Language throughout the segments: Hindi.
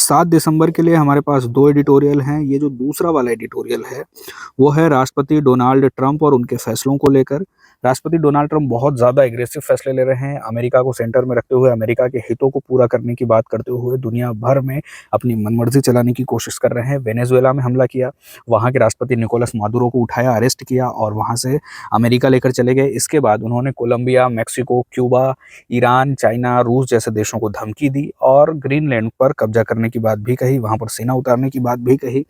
7 दिसंबर के लिए हमारे पास 2 एडिटोरियल हैं। ये जो दूसरा वाला एडिटोरियल है, वो है राष्ट्रपति डोनाल्ड ट्रंप और उनके फैसलों को लेकर। राष्ट्रपति डोनाल्ड ट्रंप बहुत ज़्यादा एग्रेसिव फैसले ले रहे हैं, अमेरिका को सेंटर में रखते हुए, अमेरिका के हितों को पूरा करने की बात करते हुए दुनिया भर में अपनी मनमर्जी चलाने की कोशिश कर रहे हैं। वेनेजुएला में हमला किया, वहाँ के राष्ट्रपति निकोलस मादुरो को उठाया, अरेस्ट किया और वहाँ से अमेरिका लेकर चले गए। इसके बाद उन्होंने Colombia, Mexico, Cuba, Iran, China, रूस जैसे देशों को धमकी दी और ग्रीनलैंड पर कब्जा करने की बात भी कही, वहाँ पर सेना उतारने की बात भी कही।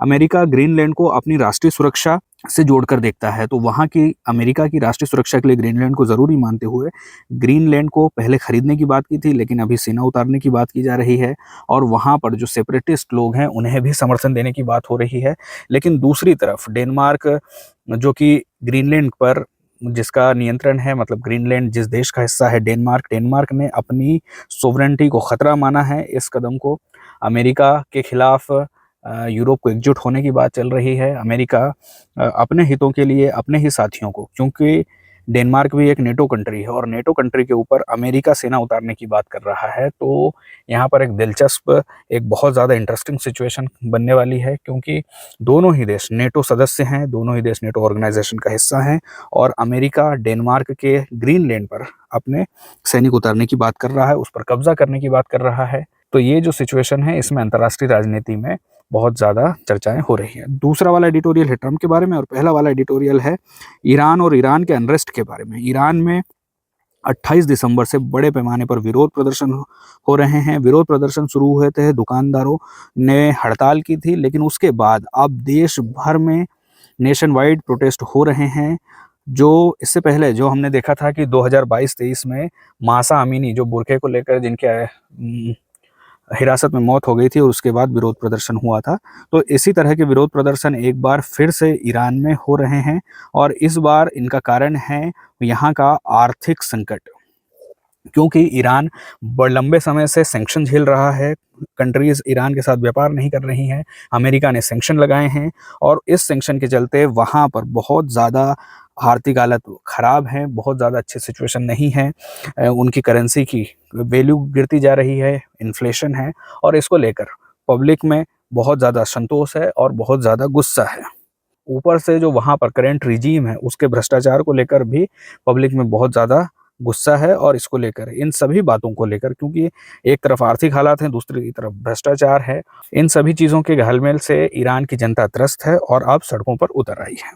अमेरिका ग्रीनलैंड को अपनी राष्ट्रीय सुरक्षा से जोड़कर देखता है, तो वहाँ की अमेरिका की राष्ट्रीय सुरक्षा के लिए ग्रीनलैंड को ज़रूरी मानते हुए ग्रीनलैंड को पहले खरीदने की बात की थी, लेकिन अभी सेना उतारने की बात की जा रही है और वहाँ पर जो सेपरेटिस्ट लोग हैं उन्हें भी समर्थन देने की बात हो रही है। लेकिन दूसरी तरफ डेनमार्क, जो कि ग्रीनलैंड पर जिसका नियंत्रण है, मतलब ग्रीनलैंड जिस देश का हिस्सा है डेनमार्क ने अपनी सोवरेनिटी को खतरा माना है। इस कदम को अमेरिका के खिलाफ यूरोप को एकजुट होने की बात चल रही है। अमेरिका अपने हितों के लिए अपने ही साथियों को, क्योंकि डेनमार्क भी एक नेटो कंट्री है और नेटो कंट्री के ऊपर अमेरिका सेना उतारने की बात कर रहा है, तो यहाँ पर एक दिलचस्प, एक बहुत ज़्यादा इंटरेस्टिंग सिचुएशन बनने वाली है, क्योंकि दोनों ही देश नेटो सदस्य हैं, दोनों ही देश नेटो ऑर्गेनाइजेशन का हिस्सा हैं और अमेरिका डेनमार्क के ग्रीनलैंड पर अपने सैनिक उतारने की बात कर रहा है, उस पर कब्जा करने की बात कर रहा है। तो ये जो सिचुएशन है, इसमें अंतर्राष्ट्रीय राजनीति में बहुत ज़्यादा चर्चाएं हो रही हैं। दूसरा वाला एडिटोरियल है ट्रंप के बारे में और पहला वाला एडिटोरियल है ईरान और ईरान के अनरेस्ट के बारे में। ईरान में 28 दिसंबर से बड़े पैमाने पर विरोध प्रदर्शन हो रहे हैं। विरोध प्रदर्शन शुरू हुए थे, दुकानदारों ने हड़ताल की थी, लेकिन उसके बाद अब देश भर में नेशन वाइड प्रोटेस्ट हो रहे हैं। जो इससे पहले जो हमने देखा था कि 2022-23 में मासा अमीनी, जो बुरखे को लेकर जिनके हिरासत में मौत हो गई थी और उसके बाद विरोध प्रदर्शन हुआ था, तो इसी तरह के विरोध प्रदर्शन एक बार फिर से ईरान में हो रहे हैं और इस बार इनका कारण है यहाँ का आर्थिक संकट, क्योंकि ईरान लंबे समय से सैंक्शन झेल रहा है। कंट्रीज ईरान के साथ व्यापार नहीं कर रही हैं, अमेरिका ने सैंक्शन लगाए हैं और इस सैंक्शन के चलते वहाँ पर बहुत ज़्यादा आर्थिक हालत ख़राब है, बहुत ज़्यादा अच्छी सिचुएशन नहीं है। उनकी करेंसी की वैल्यू गिरती जा रही है, इन्फ्लेशन है और इसको लेकर पब्लिक में बहुत ज़्यादा असंतोष है और बहुत ज़्यादा गुस्सा है। ऊपर से जो वहाँ पर करेंट रिजीम है, उसके भ्रष्टाचार को लेकर भी पब्लिक में बहुत ज़्यादा गुस्सा है और इसको लेकर, इन सभी बातों को लेकर, क्योंकि एक तरफ आर्थिक हालात हैं, दूसरी तरफ भ्रष्टाचार है, इन सभी चीज़ों के घालमेल से ईरान की जनता त्रस्त है और अब सड़कों पर उतर आई है।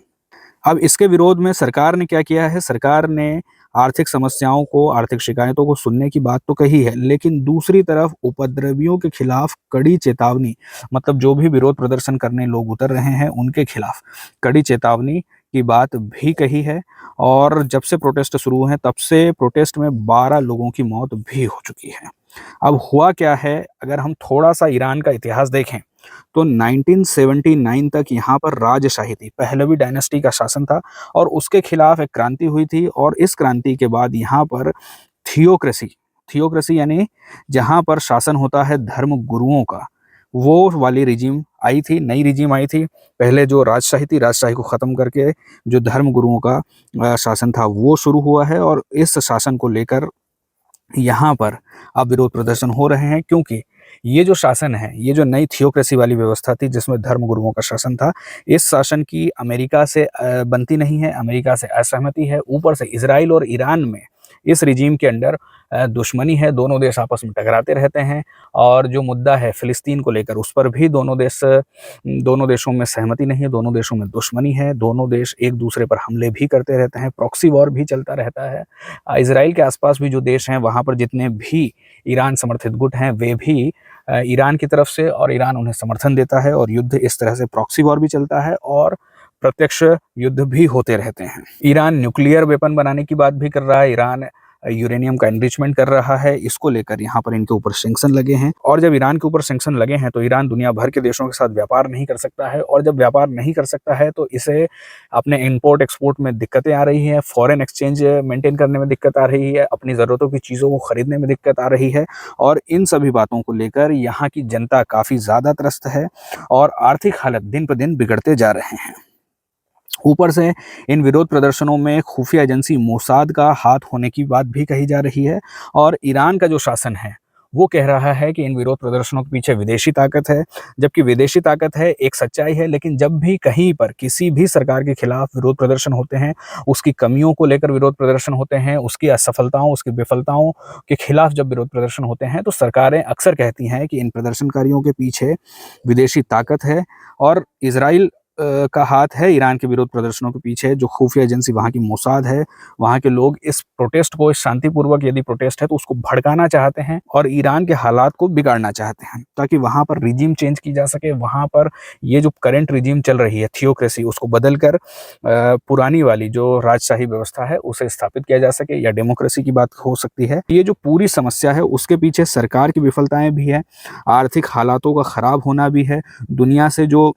अब इसके विरोध में सरकार ने क्या किया है? सरकार ने आर्थिक समस्याओं को, आर्थिक शिकायतों को सुनने की बात तो कही है, लेकिन दूसरी तरफ उपद्रवियों के खिलाफ कड़ी चेतावनी, मतलब जो भी विरोध प्रदर्शन करने लोग उतर रहे हैं उनके खिलाफ कड़ी चेतावनी की बात भी कही है। और जब से प्रोटेस्ट शुरू हुए हैं तब से प्रोटेस्ट में 12 लोगों की मौत भी हो चुकी है। अब हुआ क्या है, अगर हम थोड़ा सा ईरान का इतिहास देखें तो 1979 तक यहाँ पर राजशाही थी, पहलवी डायनेस्टी का शासन था और उसके खिलाफ एक क्रांति हुई थी और इस क्रांति के बाद यहाँ पर थियोक्रेसी यानी जहाँ पर शासन होता है धर्म गुरुओं का, वो वाली रिजीम आई थी, नई रिजीम आई थी। पहले जो राजशाही थी, राजशाही को ख़त्म करके जो धर्म गुरुओं का शासन था वो शुरू हुआ है और इस शासन को लेकर यहाँ पर अब विरोध प्रदर्शन हो रहे हैं, क्योंकि ये जो शासन है, ये जो नई थियोक्रेसी वाली व्यवस्था थी जिसमें धर्म गुरुओं का शासन था, इस शासन की अमेरिका से बनती नहीं है, अमेरिका से असहमति है। ऊपर से इजराइल और ईरान में इस रिजीम के अंडर दुश्मनी है, दोनों देश आपस में टकराते रहते हैं और जो मुद्दा है फ़िलिस्तीन को लेकर, उस पर भी दोनों देशों में सहमति नहीं है, दोनों देशों में दुश्मनी है, दोनों देश एक दूसरे पर हमले भी करते रहते हैं, प्रॉक्सी वॉर भी चलता रहता है। इजराइल के आसपास भी जो देश हैं वहाँ पर जितने भी ईरान समर्थित गुट हैं वे भी ईरान की तरफ से, और ईरान उन्हें समर्थन देता है और युद्ध इस तरह से प्रॉक्सी वॉर भी चलता है और प्रत्यक्ष युद्ध भी होते रहते हैं। ईरान न्यूक्लियर वेपन बनाने की बात भी कर रहा है, ईरान यूरेनियम का एनरिचमेंट कर रहा है, इसको लेकर यहाँ पर इनके ऊपर सैंक्शन लगे हैं और जब ईरान के ऊपर सैंक्शन लगे हैं तो ईरान दुनिया भर के देशों के साथ व्यापार नहीं कर सकता है और जब व्यापार नहीं कर सकता है तो इसे अपने इंपोर्ट एक्सपोर्ट में दिक्कतें आ रही हैं, फॉरेन एक्सचेंज मेंटेन करने में दिक्कत आ रही है, अपनी ज़रूरतों की चीज़ों को खरीदने में दिक्कत आ रही है और इन सभी बातों को लेकर यहाँ की जनता काफ़ी ज़्यादा त्रस्त है और आर्थिक हालत दिन पर दिन बिगड़ते जा रहे हैं। ऊपर से इन विरोध प्रदर्शनों में खुफिया एजेंसी मोसाद का हाथ होने की बात भी कही जा रही है और ईरान का जो शासन है वो कह रहा है कि इन विरोध प्रदर्शनों के पीछे विदेशी ताकत है, जबकि विदेशी ताकत है एक सच्चाई है, लेकिन जब भी कहीं पर किसी भी सरकार के खिलाफ विरोध प्रदर्शन होते हैं, उसकी कमियों को लेकर विरोध प्रदर्शन होते हैं, उसकी असफलताओं, उसकी विफलताओं के खिलाफ जब विरोध प्रदर्शन होते हैं, तो सरकारें अक्सर कहती हैं कि इन प्रदर्शनकारियों के पीछे विदेशी ताकत है और इज़राइल का हाथ है ईरान के विरोध प्रदर्शनों के पीछे। जो खुफिया एजेंसी वहाँ की मोसाद है, वहाँ के लोग इस प्रोटेस्ट को, इस शांतिपूर्वक यदि प्रोटेस्ट है तो उसको भड़काना चाहते हैं और ईरान के हालात को बिगाड़ना चाहते हैं, ताकि वहाँ पर रिजीम चेंज की जा सके, वहाँ पर ये जो करंट रिजीम चल रही है थियोक्रेसी, उसको बदल कर पुरानी वाली जो राजशाही व्यवस्था है उसे स्थापित किया जा सके, या डेमोक्रेसी की बात हो सकती है। ये जो पूरी समस्या है उसके पीछे सरकार की विफलताएं भी है, आर्थिक हालातों का खराब होना भी है, दुनिया से जो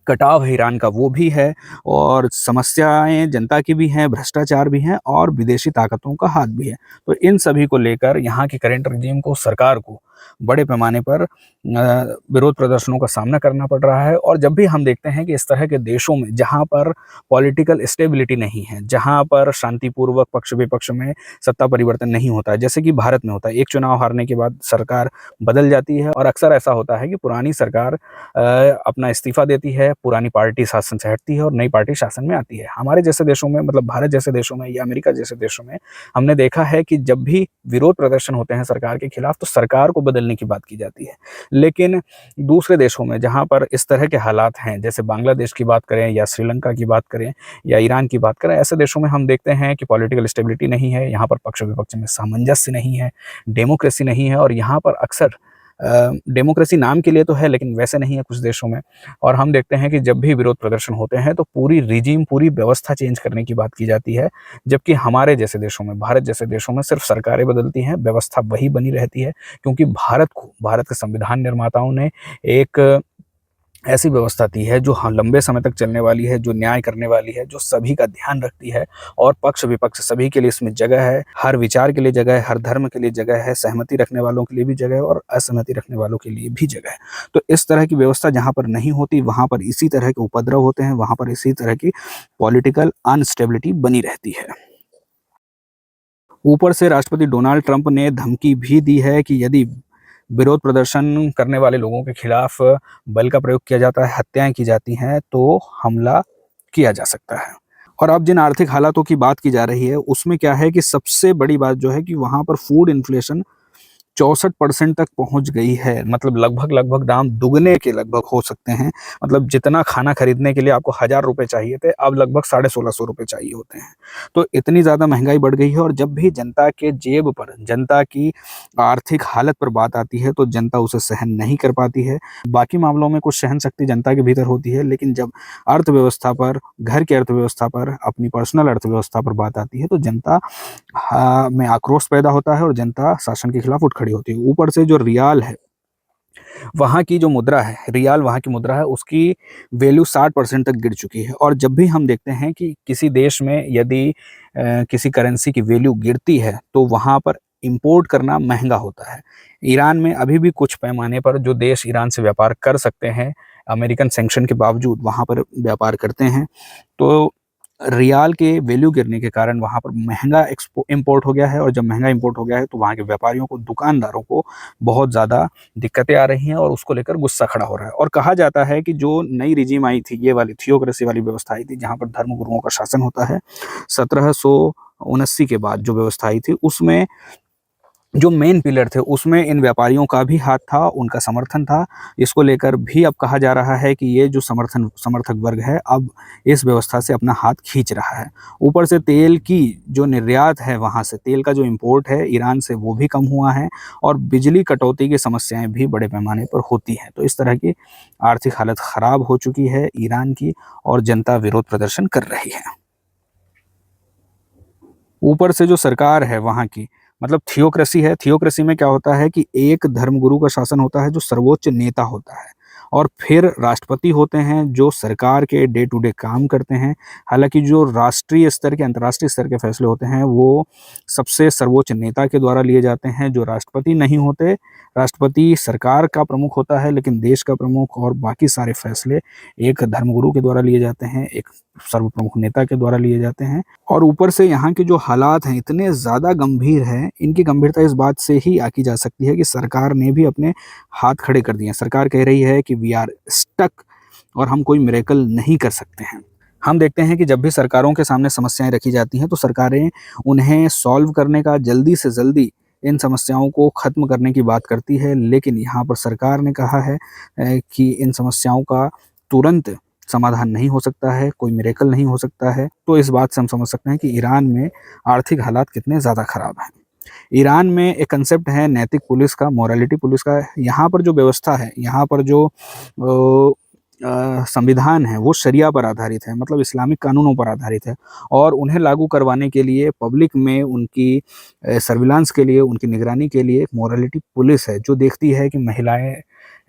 कटाव है ईरान का वो भी है, और समस्याएं जनता की भी हैं, भ्रष्टाचार भी हैं, और विदेशी ताकतों का हाथ भी है। तो इन सभी को लेकर यहाँ की करंट रजीम को, सरकार को बड़े पैमाने पर विरोध प्रदर्शनों का सामना करना पड़ रहा है। और जब भी हम देखते हैं कि इस तरह के देशों में जहाँ पर पॉलिटिकल स्टेबिलिटी नहीं है, जहाँ पर शांतिपूर्वक पक्ष विपक्ष में सत्ता परिवर्तन नहीं होता है, जैसे कि भारत में होता है, एक चुनाव हारने के बाद सरकार बदल जाती है, और अक्सर ऐसा होता है कि पुरानी सरकार अपना इस्तीफा देती है, पुरानी पार्टी शासन से हटती है और नई पार्टी शासन में आती है। हमारे जैसे देशों में, मतलब भारत जैसे देशों में या अमेरिका जैसे देशों में, हमने देखा है कि जब भी विरोध प्रदर्शन होते हैं सरकार के खिलाफ, तो सरकार को बदलने की बात की जाती है। लेकिन दूसरे देशों में जहाँ पर इस तरह के हालात हैं, जैसे बांग्लादेश की बात करें या श्रीलंका की बात करें या ईरान की बात करें, ऐसे देशों में हम देखते हैं कि पॉलिटिकल स्टेबिलिटी नहीं है, यहाँ पर पक्ष विपक्ष में सामंजस्य नहीं है, डेमोक्रेसी नहीं है, और यहाँ पर अक्सर डेमोक्रेसी नाम के लिए तो है लेकिन वैसे नहीं है कुछ देशों में। और हम देखते हैं कि जब भी विरोध प्रदर्शन होते हैं तो पूरी रिजीम, पूरी व्यवस्था चेंज करने की बात की जाती है, जबकि हमारे जैसे देशों में, भारत जैसे देशों में सिर्फ सरकारें बदलती हैं, व्यवस्था वही बनी रहती है, क्योंकि भारत के संविधान निर्माताओं ने एक ऐसी व्यवस्था दी है जो लंबे समय तक चलने वाली है, जो न्याय करने वाली है, जो सभी का ध्यान रखती है, और पक्ष विपक्ष सभी के लिए इसमें जगह है, हर विचार के लिए जगह है, हर धर्म के लिए जगह है, सहमति रखने वालों के लिए भी जगह है और असहमति रखने वालों के लिए भी जगह है। तो इस तरह की व्यवस्था जहाँ पर नहीं होती, वहाँ पर इसी तरह के उपद्रव होते हैं, वहाँ पर इसी तरह की पॉलिटिकल अनस्टेबिलिटी बनी रहती है। ऊपर से राष्ट्रपति डोनाल्ड ट्रंप ने धमकी भी दी है कि यदि विरोध प्रदर्शन करने वाले लोगों के खिलाफ बल का प्रयोग किया जाता है, हत्याएं की जाती हैं, तो हमला किया जा सकता है। और अब जिन आर्थिक हालातों की बात की जा रही है, उसमें क्या है कि सबसे बड़ी बात जो है कि वहाँ पर फूड इन्फ्लेशन 64% तक पहुंच गई है। मतलब लगभग दाम दुगने के लगभग हो सकते हैं। मतलब जितना खाना खरीदने के लिए आपको 1000 रुपए चाहिए थे, अब लगभग 1650 रुपए चाहिए होते हैं। तो इतनी ज़्यादा महंगाई बढ़ गई है, और जब भी जनता के जेब पर, जनता की आर्थिक हालत पर बात आती है, तो जनता उसे सहन नहीं कर पाती है। बाकी मामलों में कुछ सहन शक्ति जनता के भीतर होती है, लेकिन जब अर्थव्यवस्था पर, घर की अर्थव्यवस्था पर, अपनी पर्सनल अर्थव्यवस्था पर बात आती है, तो जनता में आक्रोश पैदा होता है और जनता शासन के खिलाफ उठ खड़ी होती है। ऊपर से जो रियाल है, वहाँ की जो मुद्रा है, रियाल वहाँ की मुद्रा है, उसकी वैल्यू 60% तक गिर चुकी है। और जब भी हम देखते हैं कि किसी देश में यदि किसी करेंसी की वैल्यू गिरती है, तो वहाँ पर इंपोर्ट करना महंगा होता है। ईरान में अभी भी कुछ पैमाने पर जो देश ईरान से व्यापार कर सकते हैं, अमेरिकन सैंक्शन के बावजूद वहाँ पर व्यापार करते हैं। तो रियाल के वैल्यू गिरने के कारण वहाँ पर महंगा इंपोर्ट हो गया है, और जब महंगा इंपोर्ट हो गया है तो वहाँ के व्यापारियों को, दुकानदारों को बहुत ज़्यादा दिक्कतें आ रही हैं, और उसको लेकर गुस्सा खड़ा हो रहा है। और कहा जाता है कि जो नई रिजीम आई थी, ये वाली थियोक्रेसी वाली व्यवस्था आई थी, जहाँ पर धर्मगुरुओं का शासन होता है, 1779 के बाद जो व्यवस्था आई थी, उसमें जो मेन पिलर थे, उसमें इन व्यापारियों का भी हाथ था, उनका समर्थन था। इसको लेकर भी अब कहा जा रहा है कि ये जो समर्थक वर्ग है, अब इस व्यवस्था से अपना हाथ खींच रहा है। ऊपर से तेल की जो निर्यात है, वहाँ से तेल का जो इंपोर्ट है ईरान से, वो भी कम हुआ है, और बिजली कटौती की समस्याएं भी बड़े पैमाने पर होती हैं। तो इस तरह की आर्थिक हालत ख़राब हो चुकी है ईरान की, और जनता विरोध प्रदर्शन कर रही है। ऊपर से जो सरकार है वहाँ की, मतलब थियोक्रेसी है, थियोक्रेसी में क्या होता है कि एक धर्मगुरु का शासन होता है जो सर्वोच्च नेता होता है, और फिर राष्ट्रपति होते हैं जो सरकार के डे टू डे काम करते हैं। हालाँकि जो राष्ट्रीय स्तर के, अंतर्राष्ट्रीय स्तर के फैसले होते हैं वो सबसे सर्वोच्च नेता के द्वारा लिए जाते हैं, जो राष्ट्रपति नहीं होते। राष्ट्रपति सरकार का प्रमुख होता है, लेकिन देश का प्रमुख और बाकी सारे फैसले एक धर्मगुरु के द्वारा लिए जाते हैं, एक सर्व प्रमुख नेता के द्वारा लिए जाते हैं। और ऊपर से यहाँ के जो हालात हैं इतने ज़्यादा गंभीर हैं, इनकी गंभीरता इस बात से ही आकी जा सकती है कि सरकार ने भी अपने हाथ खड़े कर दिए हैं। सरकार कह रही है कि वी आर स्टक और हम कोई मिरेकल नहीं कर सकते हैं। हम देखते हैं कि जब भी सरकारों के सामने समस्याएं रखी जाती हैं तो सरकारें उन्हें सॉल्व करने का, जल्दी से जल्दी इन समस्याओं को ख़त्म करने की बात करती है, लेकिन यहाँ पर सरकार ने कहा है कि इन समस्याओं का तुरंत समाधान नहीं हो सकता है, कोई मिरेकल नहीं हो सकता है। तो इस बात से हम समझ सकते हैं कि ईरान में आर्थिक हालात कितने ज़्यादा ख़राब हैं। ईरान में एक कंसेप्ट है नैतिक पुलिस का, मोरालिटी पुलिस का। यहाँ पर जो व्यवस्था है, यहाँ पर जो संविधान है वो शरिया पर आधारित है, मतलब इस्लामिक कानूनों पर आधारित है। और उन्हें लागू करवाने के लिए पब्लिक में उनकी सर्विलांस के लिए, उनकी निगरानी के लिए एक मोरालिटी पुलिस है जो देखती है कि महिलाएं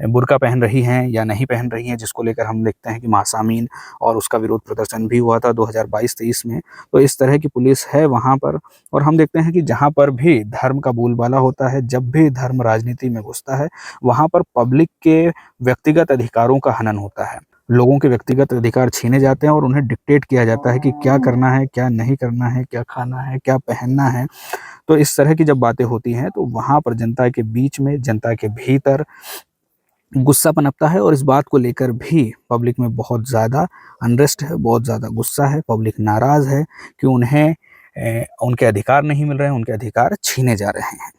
बुर्का पहन रही हैं या नहीं पहन रही हैं, जिसको लेकर हम देखते हैं कि महासामीन और उसका विरोध प्रदर्शन भी हुआ था 2022-23 में। तो इस तरह की पुलिस है वहाँ पर। और हम देखते हैं कि जहाँ पर भी धर्म का बोलबाला होता है, जब भी धर्म राजनीति में घुसता है, वहाँ पर पब्लिक के व्यक्तिगत अधिकारों का हनन होता है। लोगों के व्यक्तिगत अधिकार छीने जाते हैं और उन्हें डिक्टेट किया जाता है कि क्या करना है, क्या नहीं करना है, क्या खाना है, क्या पहनना है। तो इस तरह की जब बातें होती हैं तो वहाँ पर जनता के बीच में, जनता के भीतर गुस्सा पनपता है। और इस बात को लेकर भी पब्लिक में बहुत ज़्यादा अनरेस्ट है, बहुत ज़्यादा गुस्सा है। पब्लिक नाराज़ है कि उन्हें उनके अधिकार नहीं मिल रहे हैं, उनके अधिकार छीने जा रहे हैं।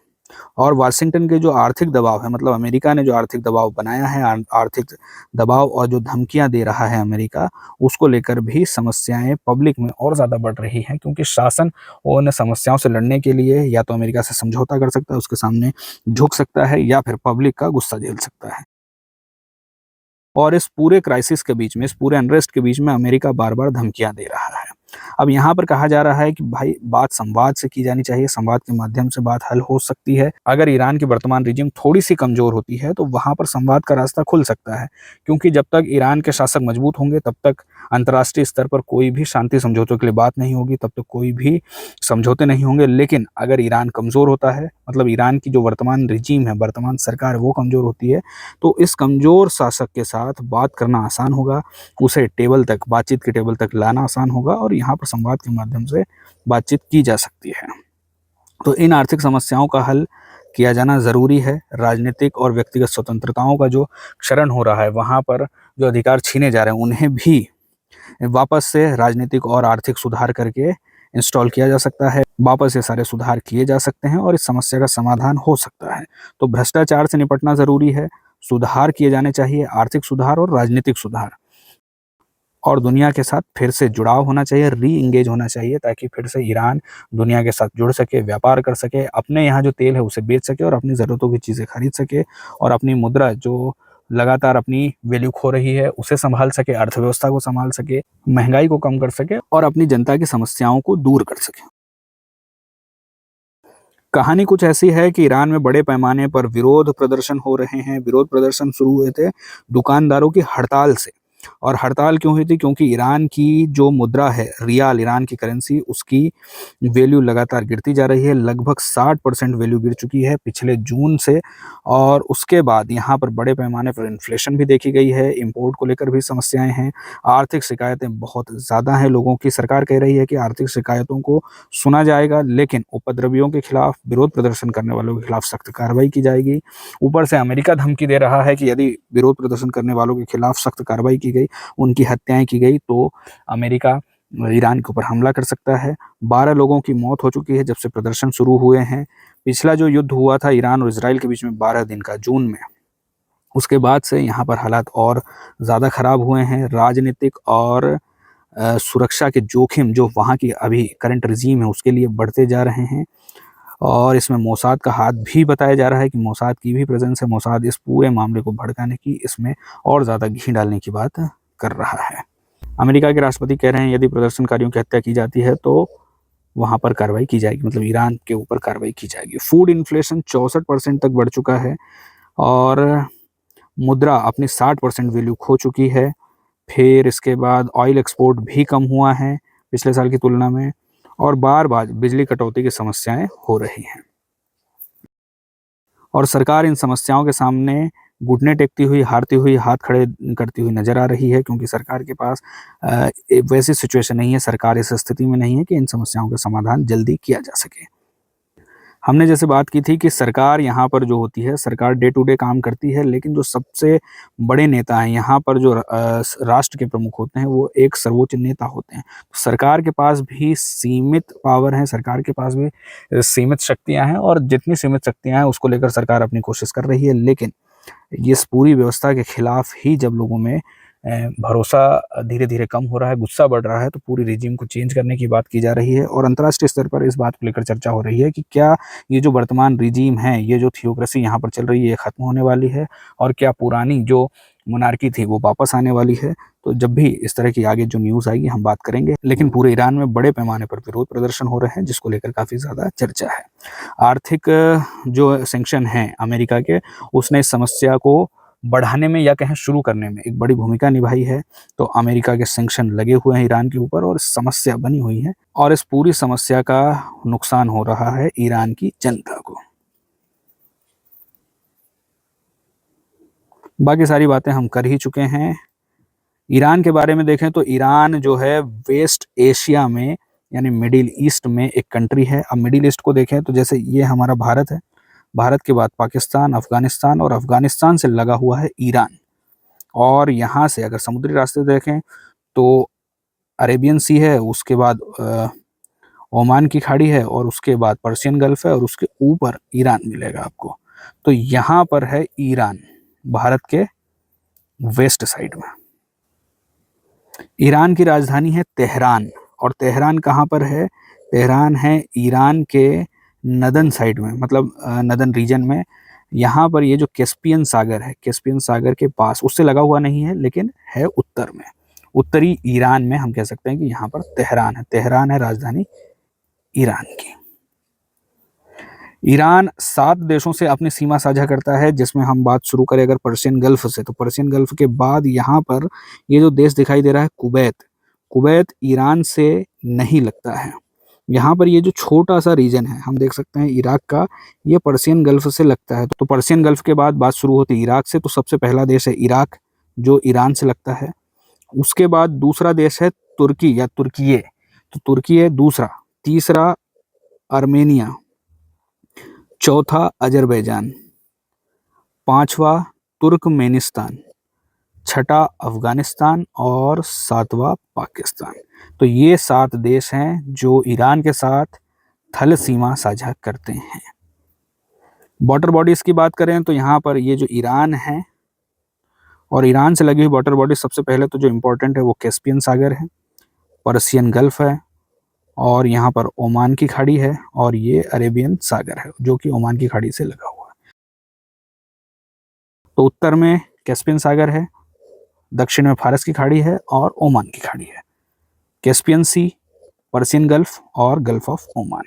और वाशिंगटन के जो आर्थिक दबाव है, मतलब अमेरिका ने जो आर्थिक दबाव बनाया है, आर्थिक दबाव और जो धमकियां दे रहा है अमेरिका, उसको लेकर भी समस्याएं पब्लिक में और ज़्यादा बढ़ रही हैं। क्योंकि शासन उन समस्याओं से लड़ने के लिए या तो अमेरिका से समझौता कर सकता है, उसके सामने झुक सकता है, या फिर पब्लिक का गुस्सा झेल सकता है। और इस पूरे क्राइसिस के बीच में, इस पूरे अनरेस्ट के बीच में अमेरिका बार-बार धमकियाँ दे रहा है। अब यहाँ पर कहा जा रहा है कि भाई बात संवाद से की जानी चाहिए, संवाद के माध्यम से बात हल हो सकती है। अगर ईरान की वर्तमान रिजिम थोड़ी-सी कमज़ोर होती है तो वहाँ पर संवाद का रास्ता खुल सकता है। क्योंकि जब तक ईरान के शासक मजबूत होंगे तब तक अंतर्राष्ट्रीय स्तर पर कोई भी शांति समझौतों के लिए बात नहीं होगी, तब तक कोई भी समझौते नहीं होंगे। लेकिन अगर ईरान कमज़ोर होता है, मतलब ईरान की जो वर्तमान रिजिम है, वर्तमान सरकार वो कमज़ोर होती है, तो इस कमज़ोर शासक के साथ बात करना आसान होगा, उसे टेबल तक, बातचीत की टेबल तक लाना आसान होगा और यहाँ पर संवाद के माध्यम से बातचीत की जा सकती है। तो इन आर्थिक समस्याओं का हल किया जाना ज़रूरी है। राजनीतिक और व्यक्तिगत स्वतंत्रताओं का जो क्षरण हो रहा है, वहाँ पर जो अधिकार छीने जा रहे हैं, उन्हें भी वापस से राजनीतिक और आर्थिक सुधार करके इंस्टॉल किया जा सकता है। वापस से सारे सुधार किए जा सकते हैं और इस समस्या का समाधान हो सकता है। तो भ्रष्टाचार से निपटना ज़रूरी है, सुधार किए जाने चाहिए, आर्थिक सुधार और राजनीतिक सुधार। और दुनिया के साथ फिर से जुड़ाव होना चाहिए, री-एंगेज होना चाहिए, ताकि फिर से ईरान दुनिया के साथ जुड़ सके, व्यापार कर सके, अपने यहाँ जो तेल है उसे बेच सके और अपनी ज़रूरतों की चीज़ें खरीद सके और अपनी मुद्रा जो लगातार अपनी वैल्यू खो रही है उसे सँभाल सके, अर्थव्यवस्था को सँभाल सके, महँगाई को कम कर सके और अपनी जनता की समस्याओं को दूर कर सके। कहानी कुछ ऐसी है कि ईरान में बड़े पैमाने पर विरोध प्रदर्शन हो रहे हैं। विरोध प्रदर्शन शुरू हुए थे दुकानदारों की हड़ताल से। और हड़ताल क्यों हुई थी? क्योंकि ईरान की जो मुद्रा है, रियाल, ईरान की करेंसी, उसकी वैल्यू लगातार गिरती जा रही है। लगभग 60% वैल्यू गिर चुकी है पिछले जून से। और उसके बाद यहाँ पर बड़े पैमाने पर इन्फ्लेशन भी देखी गई है, इंपोर्ट को लेकर भी समस्याएं हैं, आर्थिक शिकायतें बहुत ज़्यादा हैं लोगों की। सरकार कह रही है कि आर्थिक शिकायतों को सुना जाएगा, लेकिन उपद्रवियों के खिलाफ, विरोध प्रदर्शन करने वालों के खिलाफ सख्त कार्रवाई की जाएगी। ऊपर से अमेरिका धमकी दे रहा है कि यदि विरोध प्रदर्शन करने वालों के खिलाफ सख्त कार्रवाई की गई, उनकी हत्याएं की गई, तो अमेरिका ईरान के ऊपर हमला कर सकता है। 12 लोगों की मौत हो चुकी है जब से प्रदर्शन शुरू हुए हैं। पिछला जो युद्ध हुआ था ईरान और इजराइल के बीच में 12 दिन का, जून में, उसके बाद से यहाँ पर हालात और ज़्यादा ख़राब हुए हैं। राजनीतिक और सुरक्षा के जोखिम जो वहाँ की अभी करंट रजीम है उसके लिए बढ़ते जा रहे हैं। और इसमें मोसाद का हाथ भी बताया जा रहा है कि मोसाद की भी प्रेजेंस है। मोसाद इस पूरे मामले को भड़काने की, इसमें और ज़्यादा घी डालने की बात कर रहा है। अमेरिका के राष्ट्रपति कह रहे हैं यदि प्रदर्शनकारियों की हत्या की जाती है तो वहाँ पर कार्रवाई की जाएगी, मतलब ईरान के ऊपर कार्रवाई की जाएगी। फूड इन्फ्लेशन 64% तक बढ़ चुका है और मुद्रा अपनी 60% वैल्यू खो चुकी है। फिर इसके बाद ऑयल एक्सपोर्ट भी कम हुआ है पिछले साल की तुलना में, और बार-बार बिजली कटौती की समस्याएं हो रही हैं। और सरकार इन समस्याओं के सामने घुटने टेकती हुई, हारती हुई, हाथ खड़े करती हुई नज़र आ रही है, क्योंकि सरकार के पास वैसी सिचुएशन नहीं है, सरकार इस स्थिति में नहीं है कि इन समस्याओं का समाधान जल्दी किया जा सके। हमने जैसे बात की थी कि सरकार यहाँ पर जो होती है, सरकार डे टू डे काम करती है, लेकिन जो सबसे बड़े नेता हैं यहाँ पर, जो राष्ट्र के प्रमुख होते हैं, वो एक सर्वोच्च नेता होते हैं। तो सरकार के पास भी सीमित पावर है, सरकार के पास भी सीमित शक्तियाँ हैं, और जितनी सीमित शक्तियाँ हैं उसको लेकर सरकार अपनी कोशिश कर रही है। लेकिन इस पूरी व्यवस्था के खिलाफ ही जब लोगों में भरोसा धीरे-धीरे कम हो रहा है, गुस्सा बढ़ रहा है, तो पूरी रिजीम को चेंज करने की बात की जा रही है। और अंतर्राष्ट्रीय स्तर पर इस बात को लेकर चर्चा हो रही है कि क्या ये जो वर्तमान रिजीम है, ये जो थियोक्रेसी यहाँ पर चल रही है, ये खत्म होने वाली है, और क्या पुरानी जो मोनार्की थी वो वापस आने वाली है। तो जब भी इस तरह की आगे जो न्यूज़ आएगी हम बात करेंगे। लेकिन पूरे ईरान में बड़े पैमाने पर विरोध प्रदर्शन हो रहे हैं, जिसको लेकर काफ़ी ज़्यादा चर्चा है। आर्थिक जो सैंक्शन हैं अमेरिका के, उसने इस समस्या को बढ़ाने में या कहें शुरू करने में एक बड़ी भूमिका निभाई है। तो अमेरिका के सैंक्शन लगे हुए हैं ईरान के ऊपर, और समस्या बनी हुई है, और इस पूरी समस्या का नुकसान हो रहा है ईरान की जनता को। बाकी सारी बातें हम कर ही चुके हैं। ईरान के बारे में देखें तो ईरान जो है वेस्ट एशिया में, यानी मिडिल ईस्ट में एक कंट्री है। अब मिडिल ईस्ट को देखें तो जैसे ये हमारा भारत है, भारत के बाद पाकिस्तान, अफगानिस्तान, और अफगानिस्तान से लगा हुआ है ईरान। और यहाँ से अगर समुद्री रास्ते देखें तो अरेबियन सी है, उसके बाद ओमान की खाड़ी है, और उसके बाद पर्शियन गल्फ है, और उसके ऊपर ईरान मिलेगा आपको। तो यहाँ पर है ईरान, भारत के वेस्ट साइड में। ईरान की राजधानी है तेहरान, और तेहरान कहाँ पर है? तेहरान है ईरान के नदन साइड में, मतलब नदन रीजन में। यहाँ पर ये जो कैस्पियन सागर है, कैस्पियन सागर के पास, उससे लगा हुआ नहीं है, लेकिन है उत्तर में, उत्तरी ईरान में। हम कह सकते हैं कि यहाँ पर तेहरान है, तेहरान है राजधानी ईरान की। ईरान 7 देशों से अपनी सीमा साझा करता है, जिसमें हम बात शुरू करें अगर पर्शियन गल्फ से, तो पर्शियन गल्फ के बाद यहाँ पर ये जो देश दिखाई दे रहा है कुवैत, कुवैत ईरान से नहीं लगता है। यहाँ पर ये जो छोटा सा रीजन है, हम देख सकते हैं इराक का, ये पर्शियन गल्फ से लगता है। तो पर्शियन गल्फ के बाद बात शुरू होती है इराक से, तो सबसे पहला देश है इराक, जो ईरान से लगता है। उसके बाद दूसरा देश है तुर्की या तुर्किये, तो तुर्की दूसरा। तीसरा आर्मेनिया, चौथा अजरबैजान, पांचवा तुर्कमेनिस्तान, छठा अफगानिस्तान, और सातवां पाकिस्तान। तो ये 7 देश हैं जो ईरान के साथ थल सीमा साझा करते हैं। वाटर बॉडीज की बात करें तो यहाँ पर ये जो ईरान है और ईरान से लगी हुई वाटर बॉडीज, सबसे पहले तो जो इम्पोर्टेंट है वो कैस्पियन सागर है, पर्शियन गल्फ है, और यहाँ पर ओमान की खाड़ी है, और ये अरेबियन सागर है जो कि ओमान की खाड़ी से लगा हुआ है। तो उत्तर में कैस्पियन सागर है, दक्षिण में फारस की खाड़ी है, और ओमान की खाड़ी है। कैस्पियन सी, पर्शियन गल्फ, और गल्फ ऑफ ओमान।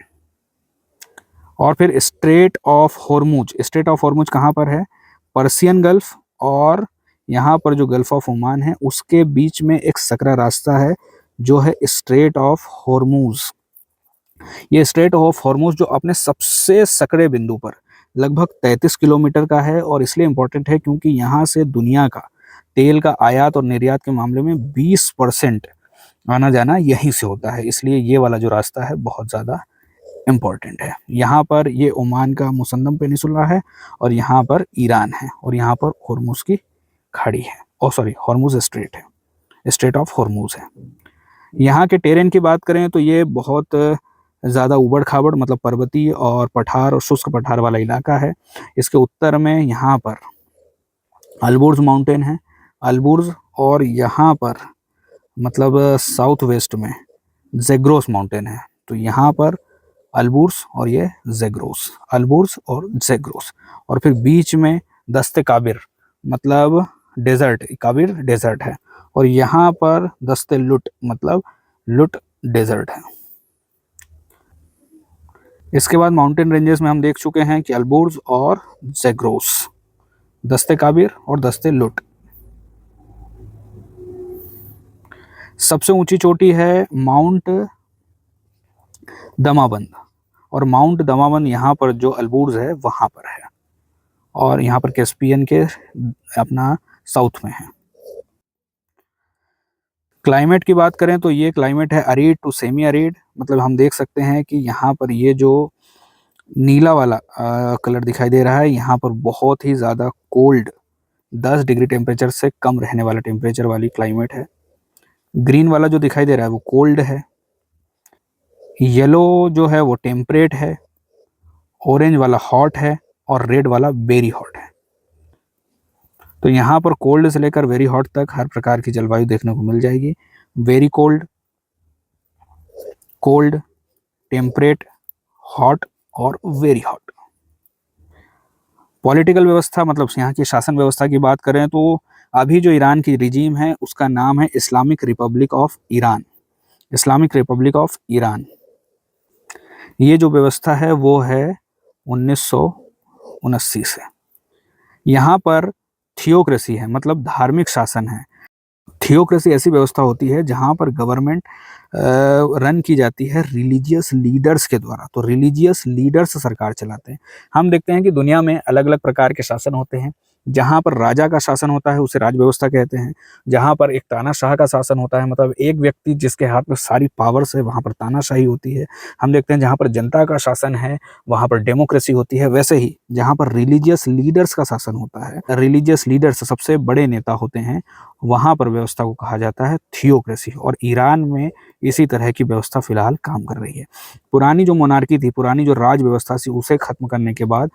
और फिर straight of Hormuz, straight of Hormuz कहाँ पर है? पर्शियन गल्फ और यहाँ पर जो गल्फ ऑफ ओमान है उसके बीच में एक सकरा रास्ता है जो है स्ट्रेट ऑफ हॉर्मुज। ये स्ट्रेट ऑफ हॉर्मुज जो अपने सबसे सकड़े बिंदु पर लगभग 33 किलोमीटर का है, और इसलिए इम्पोर्टेंट है क्योंकि यहाँ से दुनिया का तेल का आयात और निर्यात के मामले में 20% आना जाना यहीं से होता है। इसलिए ये वाला जो रास्ता है बहुत ज़्यादा इम्पोर्टेंट है। यहाँ पर ये ओमान का मुसन्दम पेनिसुला है, और यहाँ पर ईरान है, और यहाँ पर हॉर्मुज की खाड़ी है, हॉर्मुज स्ट्रेट है, स्ट्रेट ऑफ हॉर्मुज है। यहाँ के टेरेन की बात करें तो ये बहुत ज़्यादा उबड़ खाबड़, मतलब पर्वतीय और पठार और शुष्क पठार वाला इलाका है। इसके उत्तर में यहाँ पर अल्बुर्ज माउंटेन है, अल्बुर्ज, और यहाँ पर मतलब साउथ वेस्ट में ज़ेग्रोस माउंटेन है। तो यहाँ पर अल्बुर्ज और ये ज़ेग्रोस, अल्बुर्ज और ज़ेग्रोस, और फिर बीच में दस्ते काबिर, मतलब डेजर्ट, काबिर डेजर्ट है, और यहाँ पर दस्ते लुट, मतलब लुट डेजर्ट है। इसके बाद माउंटेन रेंजेस में हम देख चुके हैं कि अल्बुर्ज और ज़ेग्रोस, दस्ते काबिर और दस्ते लुट। सबसे ऊंची चोटी है माउंट दमाबंद, और माउंट दमाबंद यहाँ पर जो अल्बुर्ज है वहाँ पर है, और यहाँ पर कैस्पियन के अपना साउथ में है। क्लाइमेट की बात करें तो ये क्लाइमेट है अरीड टू सेमी अरीड, मतलब हम देख सकते हैं कि यहाँ पर ये जो नीला वाला कलर दिखाई दे रहा है, यहाँ पर बहुत ही ज़्यादा कोल्ड 10 डिग्री टेम्परेचर से कम रहने वाला टेम्परेचर वाली क्लाइमेट है। ग्रीन वाला जो दिखाई दे रहा है वो कोल्ड है, येलो जो है वो टेम्परेट है, ऑरेंज वाला हॉट है, और रेड वाला वेरी हॉट है। तो यहाँ पर कोल्ड से लेकर वेरी हॉट तक हर प्रकार की जलवायु देखने को मिल जाएगी। Very cold, cold, temperate, hot और वेरी हॉट। पॉलिटिकल व्यवस्था, मतलब यहाँ की शासन व्यवस्था की बात करें तो अभी जो ईरान की रिजीम है उसका नाम है Islamic Republic of Iran. Islamic Republic of Iran, ये जो व्यवस्था है वो है 1979 से। यहाँ पर थियोक्रेसी है, मतलब धार्मिक शासन है। थियोक्रेसी ऐसी व्यवस्था होती है जहाँ पर गवर्नमेंट रन की जाती है रिलीजियस लीडर्स के द्वारा। तो रिलीजियस लीडर्स सरकार चलाते हैं। हम देखते हैं कि दुनिया में अलग अलग प्रकार के शासन होते हैं। जहाँ पर राजा का शासन होता है उसे राज व्यवस्था कहते हैं। जहाँ पर एक तानाशाह का शासन होता है, मतलब एक व्यक्ति जिसके हाथ में सारी पावर्स है, वहाँ पर तानाशाही होती है। हम देखते हैं जहाँ पर जनता का शासन है वहाँ पर डेमोक्रेसी होती है। वैसे ही जहाँ पर रिलीजियस लीडर्स का शासन होता है, रिलीजियस लीडर्स सबसे बड़े नेता होते हैं, वहाँ पर व्यवस्था को कहा जाता है थियोक्रेसी। और ईरान में इसी तरह की व्यवस्था फिलहाल काम कर रही है। पुरानी जो मोनार्की थी, पुरानी जो राज व्यवस्था थी, उसे खत्म करने के बाद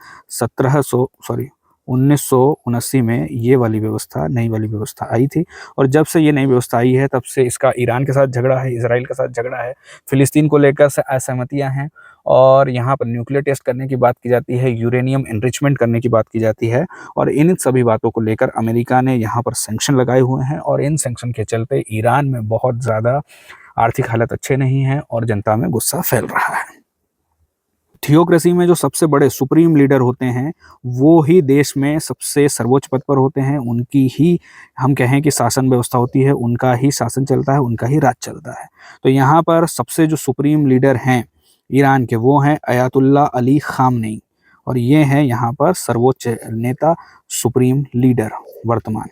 1979 में ये वाली व्यवस्था, नई वाली व्यवस्था आई थी। और जब से ये नई व्यवस्था आई है तब से इसका ईरान के साथ झगड़ा है, इजराइल के साथ झगड़ा है, फिलिस्तीन को लेकर असहमतियां हैं, और यहाँ पर न्यूक्लियर टेस्ट करने की बात की जाती है, यूरेनियम एनरिचमेंट करने की बात की जाती है। और इन सभी बातों को लेकर अमेरिका ने यहाँ पर सैंक्शन लगाए हुए हैं, और इन सैंक्शन के चलते ईरान में बहुत ज़्यादा आर्थिक हालत अच्छे नहीं है और जनता में गुस्सा फैल रहा है। थियोक्रेसी में जो सबसे बड़े सुप्रीम लीडर होते हैं वो ही देश में सबसे सर्वोच्च पद पर होते हैं। उनकी ही हम कहें कि शासन व्यवस्था होती है, उनका ही शासन चलता है, उनका ही राज चलता है। तो यहाँ पर सबसे जो सुप्रीम लीडर हैं ईरान के वो हैं अयातुल्ला अली खामनेई, और ये हैं यहाँ पर सर्वोच्च नेता, सुप्रीम लीडर वर्तमान।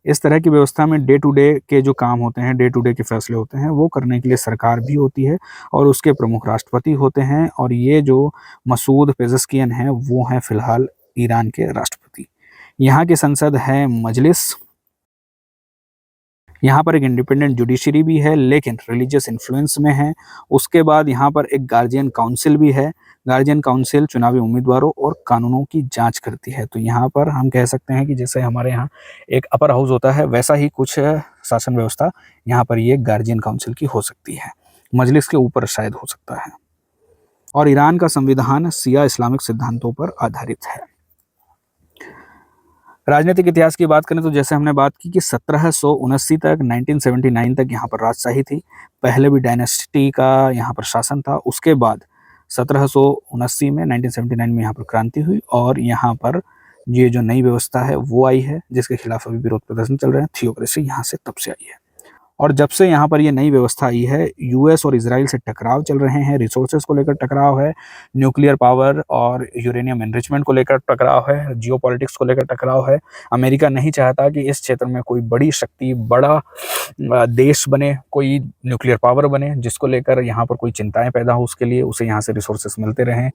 इस तरह की व्यवस्था में डे टू डे के जो काम होते हैं, डे टू डे के फैसले होते हैं, वो करने के लिए सरकार भी होती है और उसके प्रमुख राष्ट्रपति होते हैं। और ये जो मसूद पेज़ेश्कियान हैं वो हैं फिलहाल ईरान के राष्ट्रपति। यहाँ की संसद है मजलिस। यहाँ पर एक इंडिपेंडेंट जुडिशरी भी है लेकिन रिलीजियस इन्फ्लुएंस में है। उसके बाद यहाँ पर एक गार्जियन काउंसिल भी है। गार्जियन काउंसिल चुनावी उम्मीदवारों और कानूनों की जांच करती है। तो यहाँ पर हम कह सकते हैं कि जैसे हमारे यहाँ एक अपर हाउस होता है वैसा ही कुछ शासन व्यवस्था यहाँ पर ये गार्जियन काउंसिल की हो सकती है। मजलिस के ऊपर शायद हो सकता है। और ईरान का संविधान शिया इस्लामिक सिद्धांतों पर आधारित है। राजनीतिक इतिहास की बात करें तो जैसे हमने बात की कि 1779 तक 1979 तक यहाँ पर राजशाही थी। पहले भी डायनेस्टी का यहाँ पर शासन था। उसके बाद 1779 में 1979 में यहाँ पर क्रांति हुई और यहाँ पर ये जो नई व्यवस्था है वो आई है जिसके खिलाफ अभी विरोध प्रदर्शन चल रहे हैं। थियोक्रेसी यहाँ से तब से आई है। और जब से यहाँ पर ये नई व्यवस्था आई है यूएस और इजराइल से टकराव चल रहे हैं। रिसोर्सेज को लेकर टकराव है, न्यूक्लियर पावर और यूरेनियम एनरिचमेंट को लेकर टकराव है, जियोपॉलिटिक्स को लेकर टकराव है। अमेरिका नहीं चाहता कि इस क्षेत्र में कोई बड़ी शक्ति, बड़ा देश बने, कोई न्यूक्लियर पावर बने जिसको लेकर यहाँ पर कोई चिंताएं पैदा हो, उसके लिए उसे यहाँ से रिसोर्सेज मिलते रहें।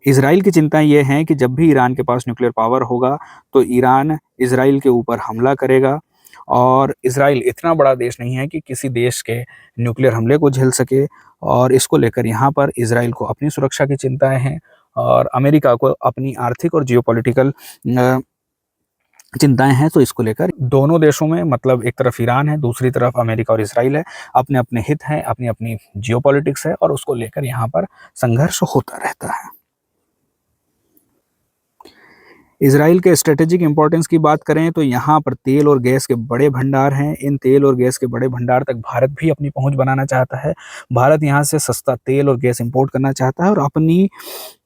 इजराइल की चिंताएं ये हैं कि जब भी ईरान के पास न्यूक्लियर पावर होगा तो ईरान इजराइल के ऊपर हमला करेगा। और इजराइल इतना बड़ा देश नहीं है कि किसी देश के न्यूक्लियर हमले को झेल सके, और इसको लेकर यहाँ पर इजराइल को अपनी सुरक्षा की चिंताएं हैं और अमेरिका को अपनी आर्थिक और जियोपॉलिटिकल चिंताएं हैं। तो इसको लेकर दोनों देशों में, मतलब एक तरफ ईरान है, दूसरी तरफ अमेरिका और इजराइल है, अपने अपने हित हैं, अपनी अपनी जियोपॉलिटिक्स है और उसको लेकर यहाँ पर संघर्ष होता रहता है। इजराइल के स्ट्रेटेजिक इंपॉर्टेंस की बात करें तो यहाँ पर तेल और गैस के बड़े भंडार हैं। इन तेल और गैस के बड़े भंडार तक भारत भी अपनी पहुंच बनाना चाहता है। भारत यहाँ से सस्ता तेल और गैस इंपोर्ट करना चाहता है और अपनी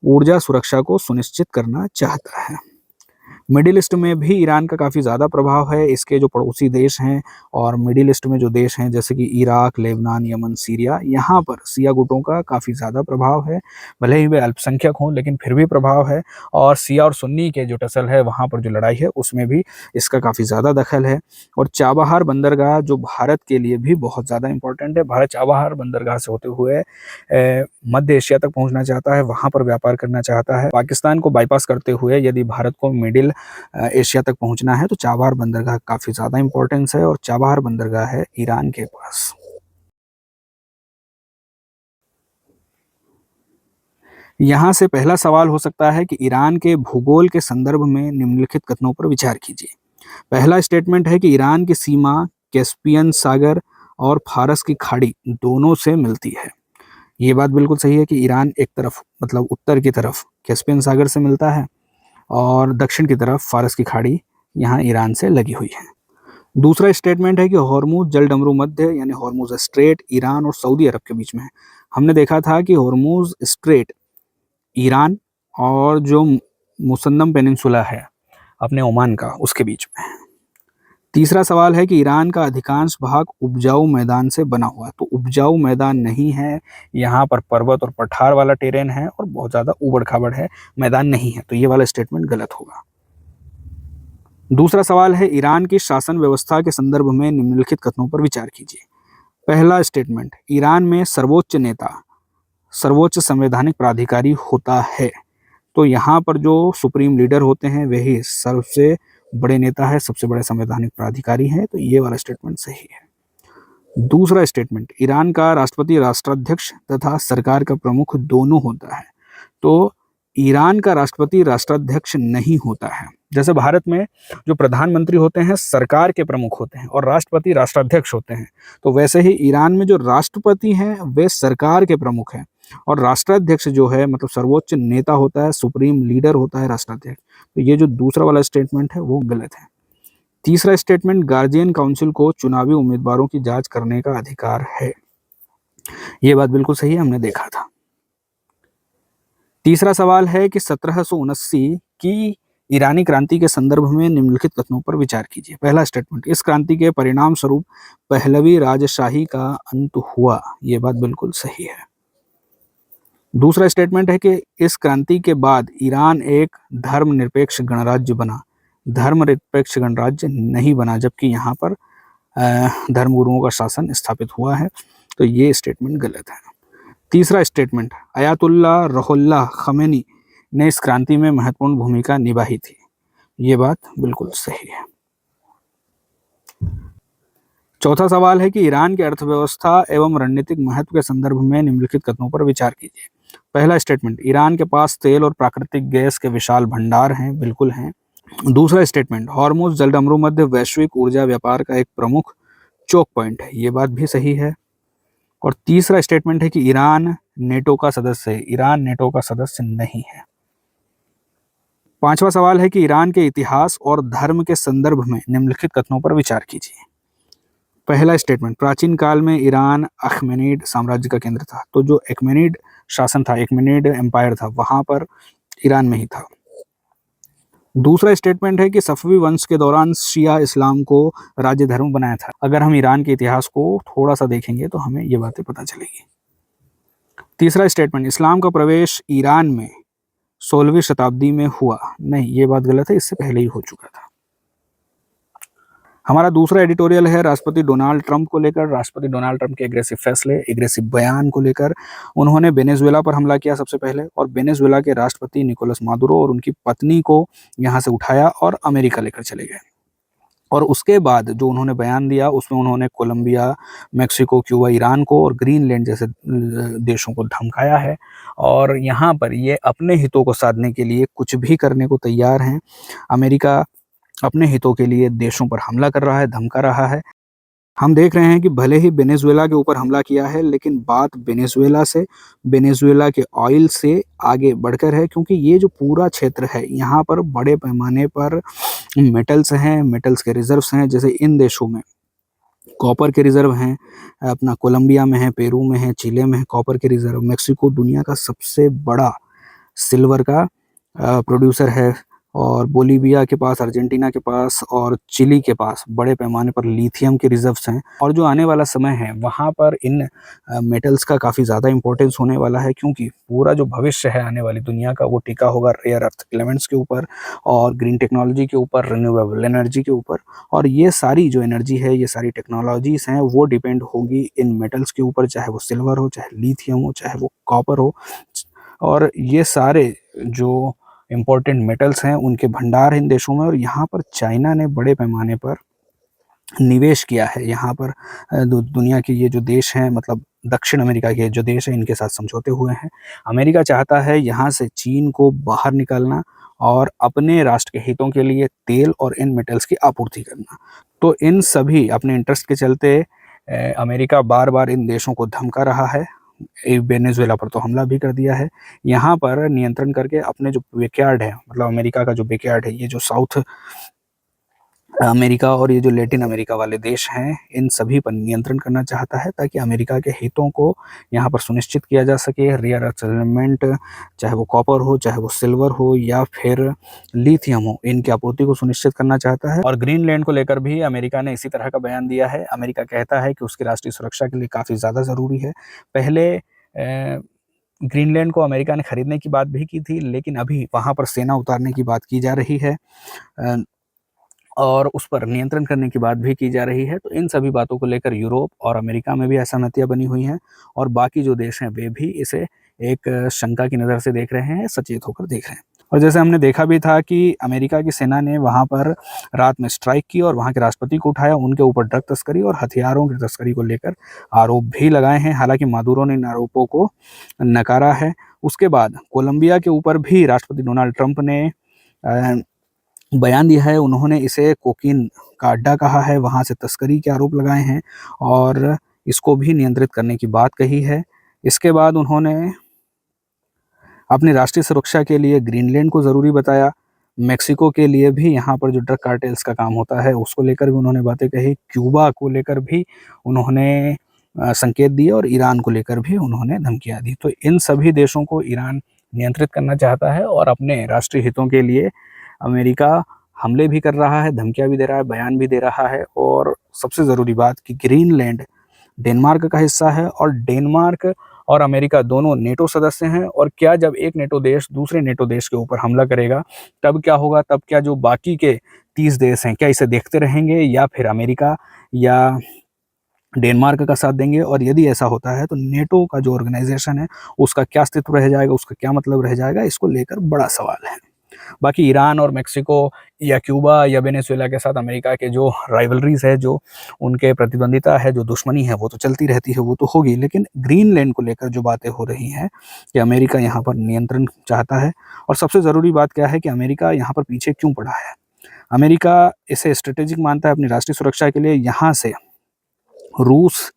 ऊर्जा सुरक्षा को सुनिश्चित करना चाहता है। मिडिल ईस्ट में भी ईरान का काफ़ी ज़्यादा प्रभाव है। इसके जो पड़ोसी देश हैं और मिडिल ईस्ट में जो देश हैं जैसे कि इराक, लेबनान, यमन, सीरिया, यहाँ पर शिया गुटों का काफ़ी ज़्यादा प्रभाव है। भले ही वे अल्पसंख्यक हों लेकिन फिर भी प्रभाव है। और शिया और सुन्नी के जो टसल है वहाँ पर जो लड़ाई है उसमें भी इसका काफ़ी ज़्यादा दखल है। और चाबहार बंदरगाह जो भारत के लिए भी बहुत ज़्यादा इंपॉर्टेंट है। भारत चाबहार बंदरगाह से होते हुए मध्य एशिया तक पहुँचना चाहता है, वहाँ पर व्यापार करना चाहता है। पाकिस्तान को बाईपास करते हुए यदि भारत को मिडिल एशिया तक पहुंचना है तो चाबहार बंदरगाह काफ़ी ज़्यादा इंपॉर्टेंस है और चाबहार बंदरगाह है ईरान के पास। यहाँ से पहला सवाल हो सकता है कि ईरान के भूगोल के संदर्भ में निम्नलिखित कथनों पर विचार कीजिए। पहला स्टेटमेंट है कि ईरान की सीमा कैस्पियन सागर और फारस की खाड़ी दोनों से मिलती है। ये बात बिल्कुल सही है कि ईरान एक तरफ मतलब उत्तर की तरफ कैस्पियन सागर से मिलता है और दक्षिण की तरफ फारस की खाड़ी यहाँ ईरान से लगी हुई है। दूसरा स्टेटमेंट है कि हॉर्मुज जलडमरू मध्य यानी हॉर्मुज स्ट्रेट ईरान और सऊदी अरब के बीच में है। हमने देखा था कि हॉर्मुज स्ट्रेट ईरान और जो मुसन्नम पेनिनसुला है अपने ओमान का उसके बीच में है। तीसरा सवाल है कि ईरान का अधिकांश भाग उपजाऊ मैदान से बना हुआ है। तो उपजाऊ मैदान नहीं है, यहाँ पर पर्वत और पठार वाला टेरेन है और बहुत ज़्यादा ऊबड़ खाबड़ है, मैदान नहीं है। तो ये वाला स्टेटमेंट गलत होगा। दूसरा सवाल है ईरान की शासन व्यवस्था के संदर्भ में निम्नलिखित कथनों पर विचार कीजिए। पहला स्टेटमेंट, ईरान में सर्वोच्च नेता सर्वोच्च संवैधानिक प्राधिकारी होता है। तो यहाँ पर जो सुप्रीम लीडर होते हैं वही सबसे बड़े नेता है, सबसे बड़े संवैधानिक प्राधिकारी हैं। तो ये वाला स्टेटमेंट सही है। दूसरा स्टेटमेंट, ईरान का राष्ट्रपति राष्ट्राध्यक्ष तथा सरकार का प्रमुख दोनों होता है। तो ईरान का राष्ट्रपति राष्ट्राध्यक्ष नहीं होता है। जैसे भारत में जो प्रधानमंत्री होते हैं सरकार के प्रमुख होते हैं और राष्ट्रपति राष्ट्राध्यक्ष होते हैं, तो वैसे ही ईरान में जो राष्ट्रपति हैं वे सरकार के प्रमुख हैं और राष्ट्राध्यक्ष जो है मतलब सर्वोच्च नेता होता है, सुप्रीम लीडर होता है राष्ट्राध्यक्ष। तो ये जो दूसरा वाला स्टेटमेंट है वो गलत है। तीसरा स्टेटमेंट, गार्जियन काउंसिल को चुनावी उम्मीदवारों की जांच करने का अधिकार है। ये बात बिल्कुल सही है, हमने देखा था। तीसरा सवाल है कि 1779 की ईरानी क्रांति के संदर्भ में निम्नलिखित कथनों पर विचार कीजिए। पहला स्टेटमेंट, इस क्रांति के परिणाम स्वरूप पहलवी राजशाही का अंत हुआ। ये बात बिल्कुल सही है। दूसरा स्टेटमेंट है कि इस क्रांति के बाद ईरान एक धर्मनिरपेक्ष गणराज्य बना। धर्मनिरपेक्ष गणराज्य नहीं बना, जबकि यहाँ पर धर्मगुरुओं का शासन स्थापित हुआ है। तो ये स्टेटमेंट गलत है। तीसरा स्टेटमेंट, अयातुल्ला रुहुल्लाह खमेनी ने इस क्रांति में महत्वपूर्ण भूमिका निभाई थी। ये बात बिल्कुल सही है। चौथा सवाल है कि ईरान की अर्थव्यवस्था एवं रणनीतिक महत्व के संदर्भ में निम्नलिखित कथनों पर विचार कीजिए। पहला स्टेटमेंट, ईरान के पास तेल और प्राकृतिक गैस के विशाल भंडार हैं। बिल्कुल हैं। दूसरा स्टेटमेंट, हॉर्मुज जलडमरू मध्य वैश्विक ऊर्जा व्यापार का एक प्रमुख चोक पॉइंट है। ये बात भी सही है। और तीसरा स्टेटमेंट है कि ईरान नेटो का सदस्य है। ईरान नेटो का सदस्य नहीं है। पांचवा सवाल है कि ईरान के इतिहास और धर्म के संदर्भ में निम्नलिखित कथनों पर विचार कीजिए। पहला स्टेटमेंट, प्राचीन काल में ईरान अखमेनिड साम्राज्य का केंद्र था। तो जो अखमेनिड शासन था, अखमेनिड एम्पायर था, वहां पर ईरान में ही था। दूसरा स्टेटमेंट है कि सफवी वंश के दौरान शिया इस्लाम को राज्य धर्म बनाया था। अगर हम ईरान के इतिहास को थोड़ा सा देखेंगे तो हमें ये बातें पता चलेगी। तीसरा स्टेटमेंट, इस्लाम का प्रवेश ईरान में 16वीं शताब्दी में हुआ। नहीं, ये बात गलत है, इससे पहले ही हो चुका था। हमारा दूसरा एडिटोरियल है राष्ट्रपति डोनाल्ड ट्रंप को लेकर। राष्ट्रपति डोनाल्ड ट्रंप के एग्रेसिव फैसले, एग्रेसिव बयान को लेकर। उन्होंने वेनेजुएला पर हमला किया सबसे पहले और वेनेजुएला के राष्ट्रपति निकोलस मादुरो और उनकी पत्नी को यहाँ से उठाया और अमेरिका लेकर चले गए। और उसके बाद जो उन्होंने बयान दिया उसमें उन्होंने कोलंबिया, मेक्सिको, क्यूबा, ईरान को और ग्रीनलैंड जैसे देशों को धमकाया है और यहाँ पर ये अपने हितों को साधने के लिए कुछ भी करने को तैयार हैं। अमेरिका अपने हितों के लिए देशों पर हमला कर रहा है, धमका रहा है। हम देख रहे हैं कि भले ही वेनेजुएला के ऊपर हमला किया है लेकिन बात वेनेजुएला से, वेनेजुएला के ऑयल से आगे बढ़कर है, क्योंकि ये जो पूरा क्षेत्र है यहाँ पर बड़े पैमाने पर मेटल्स हैं, मेटल्स के रिजर्व्स हैं। जैसे इन देशों में कॉपर के रिजर्व हैं, अपना कोलंबिया में है, पेरू में है, चिले में है कॉपर के रिजर्व। मेक्सिको दुनिया का सबसे बड़ा सिल्वर का प्रोड्यूसर है। और बोलीविया के पास, अर्जेंटीना के पास और चिली के पास बड़े पैमाने पर लिथियम के रिजर्व्स हैं। और जो आने वाला समय है वहाँ पर इन मेटल्स का काफ़ी ज़्यादा इंपॉर्टेंस होने वाला है, क्योंकि पूरा जो भविष्य है आने वाली दुनिया का वो टिका होगा रेयर अर्थ एलिमेंट्स के ऊपर और ग्रीन टेक्नोलॉजी के ऊपर, रिन्यूएबल एनर्जी के ऊपर। और ये सारी जो एनर्जी है, ये सारी टेक्नोलॉजीज हैं, वो डिपेंड होगी इन मेटल्स के ऊपर, चाहे वो सिल्वर हो, चाहे लिथियम हो, चाहे वो कॉपर हो। और ये सारे जो इम्पोर्टेंट मेटल्स हैं उनके भंडार इन देशों में, और यहाँ पर चाइना ने बड़े पैमाने पर निवेश किया है। यहाँ पर दुनिया के ये जो देश हैं, मतलब दक्षिण अमेरिका के जो देश हैं, इनके साथ समझौते हुए हैं। अमेरिका चाहता है यहाँ से चीन को बाहर निकालना और अपने राष्ट्र के हितों के लिए तेल और इन मेटल्स की आपूर्ति करना। तो इन सभी अपने इंटरेस्ट के चलते अमेरिका बार बार इन देशों को धमका रहा है। वेनेजुएला पर तो हमला भी कर दिया है। यहाँ पर नियंत्रण करके अपने जो बैकयार्ड है, मतलब अमेरिका का जो बैकयार्ड है, ये जो साउथ अमेरिका और ये जो लैटिन अमेरिका वाले देश हैं, इन सभी पर नियंत्रण करना चाहता है, ताकि अमेरिका के हितों को यहाँ पर सुनिश्चित किया जा सके। रेयर अर्थ एलिमेंट, चाहे वो कॉपर हो, चाहे वो सिल्वर हो या फिर लिथियम हो, इनकी आपूर्ति को सुनिश्चित करना चाहता है। और ग्रीनलैंड को लेकर भी अमेरिका ने इसी तरह का बयान दिया है। अमेरिका कहता है कि उसकी राष्ट्रीय सुरक्षा के लिए काफ़ी ज़्यादा ज़रूरी है। पहले ग्रीनलैंड को अमेरिका ने खरीदने की बात भी की थी, लेकिन अभी वहाँ पर सेना उतारने की बात की जा रही है और उस पर नियंत्रण करने की बात भी की जा रही है। तो इन सभी बातों को लेकर यूरोप और अमेरिका में भी असहमतियां बनी हुई हैं, और बाकी जो देश हैं वे भी इसे एक शंका की नज़र से देख रहे हैं, सचेत होकर देख रहे हैं। और जैसे हमने देखा भी था कि अमेरिका की सेना ने वहाँ पर रात में स्ट्राइक की और वहाँ के राष्ट्रपति को उठाया, उनके ऊपर ड्रग तस्करी और हथियारों की तस्करी को लेकर आरोप भी लगाए हैं। हालांकि मादुरो ने इन आरोपों को नकारा है। उसके बाद कोलंबिया के ऊपर भी राष्ट्रपति डोनाल्ड ट्रंप ने बयान दिया है। उन्होंने इसे कोकीन का अड्डा कहा है, वहाँ से तस्करी के आरोप लगाए हैं और इसको भी नियंत्रित करने की बात कही है। इसके बाद उन्होंने अपनी राष्ट्रीय सुरक्षा के लिए ग्रीनलैंड को ज़रूरी बताया। मेक्सिको के लिए भी यहाँ पर जो ड्रग कार्टेल्स का काम होता है उसको लेकर भी उन्होंने बातें कही। क्यूबा को लेकर भी उन्होंने संकेत दिए और ईरान को लेकर भी उन्होंने धमकियाँ दी। तो इन सभी देशों को ईरान नियंत्रित करना चाहता है और अपने राष्ट्रीय हितों के लिए अमेरिका हमले भी कर रहा है, धमकियाँ भी दे रहा है, बयान भी दे रहा है। और सबसे ज़रूरी बात कि ग्रीनलैंड डेनमार्क का हिस्सा है और डेनमार्क और अमेरिका दोनों नेटो सदस्य हैं। और क्या जब एक नेटो देश दूसरे नेटो देश के ऊपर हमला करेगा तब क्या होगा? तब क्या जो बाकी के 30 देश हैं क्या इसे देखते रहेंगे या फिर अमेरिका या डेनमार्क का साथ देंगे? और यदि ऐसा होता है तो नेटो का जो ऑर्गेनाइजेशन है उसका क्या अस्तित्व रह जाएगा, उसका क्या मतलब रह जाएगा? इसको लेकर बड़ा सवाल है। बाकी ईरान और मेक्सिको या क्यूबा या वेनेजुएला के साथ अमेरिका के जो राइवलरीज है, जो उनके प्रतिद्वंदिता है, जो दुश्मनी है, वो तो चलती रहती है, वो तो होगी। लेकिन ग्रीनलैंड को लेकर जो बातें हो रही हैं कि अमेरिका यहाँ पर नियंत्रण चाहता है। और सबसे ज़रूरी बात क्या है कि अमेरिका यहाँ पर पीछे क्यों पड़ा है? अमेरिका इसे स्ट्रेटेजिक मानता है अपनी राष्ट्रीय सुरक्षा के लिए। यहाँ से रूस,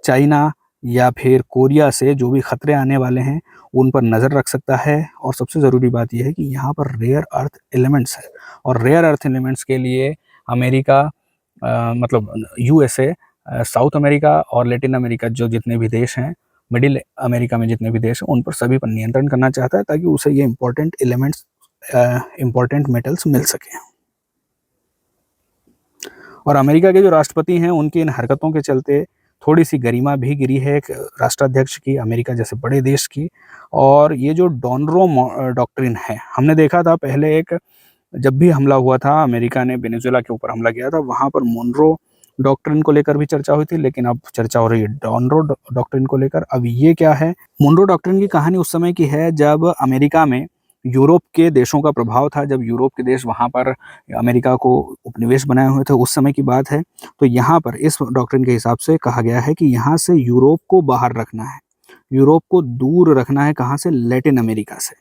चाइना या फिर कोरिया से जो भी खतरे आने वाले हैं उन पर नज़र रख सकता है। और सबसे ज़रूरी बात यह है कि यहाँ पर रेयर अर्थ एलिमेंट्स है, और रेयर अर्थ एलिमेंट्स के लिए अमेरिका मतलब यूएसए, साउथ अमेरिका और लैटिन अमेरिका जो जितने भी देश हैं, मिडिल अमेरिका में जितने भी देश हैं, उन पर सभी पर नियंत्रण करना चाहता है, ताकि उसे ये इम्पोर्टेंट एलिमेंट्स, इम्पोर्टेंट मेटल्स मिल सकें। और अमेरिका के जो राष्ट्रपति हैं उनकी इन हरकतों के चलते थोड़ी सी गरिमा भी गिरी है एक राष्ट्राध्यक्ष की, अमेरिका जैसे बड़े देश की। और ये जो डॉनरो डॉक्ट्रिन है, हमने देखा था पहले एक, जब भी हमला हुआ था, अमेरिका ने वेनेजुएला के ऊपर हमला किया था, वहाँ पर मोनरो डॉक्ट्रिन को लेकर भी चर्चा हुई थी। लेकिन अब चर्चा हो रही है डॉनरो डॉक्ट्रिन को लेकर। अब ये क्या है? मोनरो डॉक्ट्रिन की कहानी उस समय की है जब अमेरिका में यूरोप के देशों का प्रभाव था, जब यूरोप के देश वहाँ पर अमेरिका को उपनिवेश बनाए हुए थे, उस समय की बात है। तो यहाँ पर इस डॉक्ट्रिन के हिसाब से कहा गया है कि यहाँ से यूरोप को बाहर रखना है, यूरोप को दूर रखना है। कहाँ से? लैटिन अमेरिका से,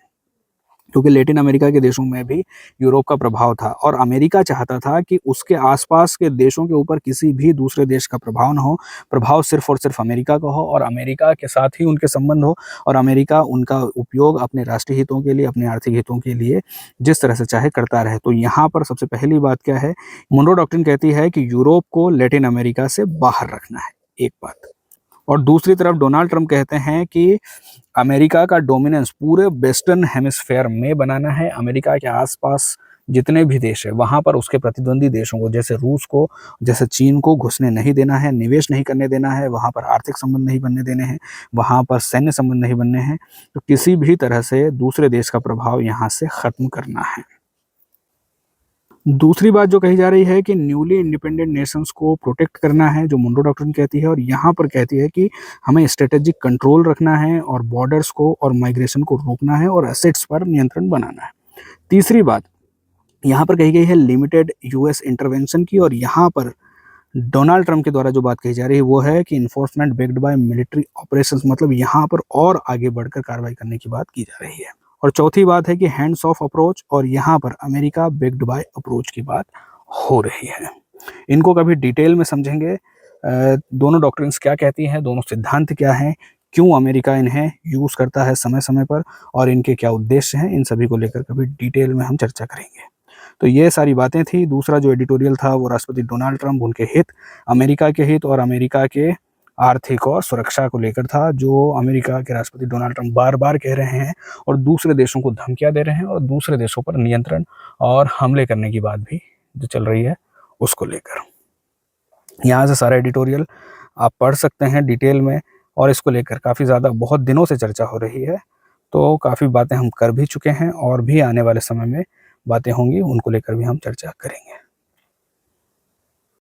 क्योंकि लैटिन अमेरिका के देशों में भी यूरोप का प्रभाव था और अमेरिका चाहता था कि उसके आसपास के देशों के ऊपर किसी भी दूसरे देश का प्रभाव न हो, प्रभाव सिर्फ और सिर्फ अमेरिका का हो और अमेरिका के साथ ही उनके संबंध हो, और अमेरिका उनका उपयोग अपने राष्ट्रीय हितों के लिए, अपने आर्थिक हितों के लिए जिस तरह से चाहे करता रहे। तो यहाँ पर सबसे पहली बात क्या है? मोनरो डॉक्ट्रिन कहती है कि यूरोप को लैटिन अमेरिका से बाहर रखना है, एक बात। और दूसरी तरफ डोनाल्ड ट्रंप कहते हैं कि अमेरिका का डोमिनेंस पूरे वेस्टर्न हेमिस्फेयर में बनाना है, अमेरिका के आसपास जितने भी देश है वहाँ पर उसके प्रतिद्वंदी देशों को, जैसे रूस को, जैसे चीन को घुसने नहीं देना है, निवेश नहीं करने देना है, वहाँ पर आर्थिक संबंध नहीं बनने देने हैं, वहाँ पर सैन्य संबंध नहीं बनने हैं। तो किसी भी तरह से दूसरे देश का प्रभाव यहाँ से खत्म करना है। दूसरी बात जो कही जा रही है कि न्यूली इंडिपेंडेंट नेशंस को प्रोटेक्ट करना है, जो मुंडो डॉक्ट्रिन कहती है, और यहाँ पर कहती है कि हमें स्ट्रेटेजिक कंट्रोल रखना है और बॉर्डर्स को और माइग्रेशन को रोकना है और एसेट्स पर नियंत्रण बनाना है। तीसरी बात यहाँ पर कही गई है लिमिटेड यूएस इंटरवेंशन की, और यहाँ पर डोनाल्ड ट्रंप के द्वारा जो बात कही जा रही है वो है कि enforcement backed by military operations, मतलब यहाँ पर और आगे बढ़कर कार्रवाई करने की बात की जा रही है। और चौथी बात है कि हैंड्स ऑफ अप्रोच, और यहाँ पर अमेरिका बेक्ड बाय अप्रोच की बात हो रही है। इनको कभी डिटेल में समझेंगे, दोनों डॉक्ट्रिन्स क्या कहती हैं, दोनों सिद्धांत क्या हैं, क्यों अमेरिका इन्हें यूज़ करता है समय समय पर, और इनके क्या उद्देश्य हैं, इन सभी को लेकर कभी डिटेल में हम चर्चा करेंगे। तो ये सारी बातें थी। दूसरा जो एडिटोरियल था वो राष्ट्रपति डोनाल्ड ट्रंप, उनके हित, अमेरिका के हित और अमेरिका के आर्थिक और सुरक्षा को लेकर था, जो अमेरिका के राष्ट्रपति डोनाल्ड ट्रंप बार बार कह रहे हैं और दूसरे देशों को धमकियां दे रहे हैं, और दूसरे देशों पर नियंत्रण और हमले करने की बात भी जो चल रही है उसको लेकर। यहाँ से सारा एडिटोरियल आप पढ़ सकते हैं डिटेल में, और इसको लेकर काफ़ी ज़्यादा बहुत दिनों से चर्चा हो रही है। तो काफ़ी बातें हम कर भी चुके हैं और भी आने वाले समय में बातें होंगी, उनको लेकर भी हम चर्चा करेंगे।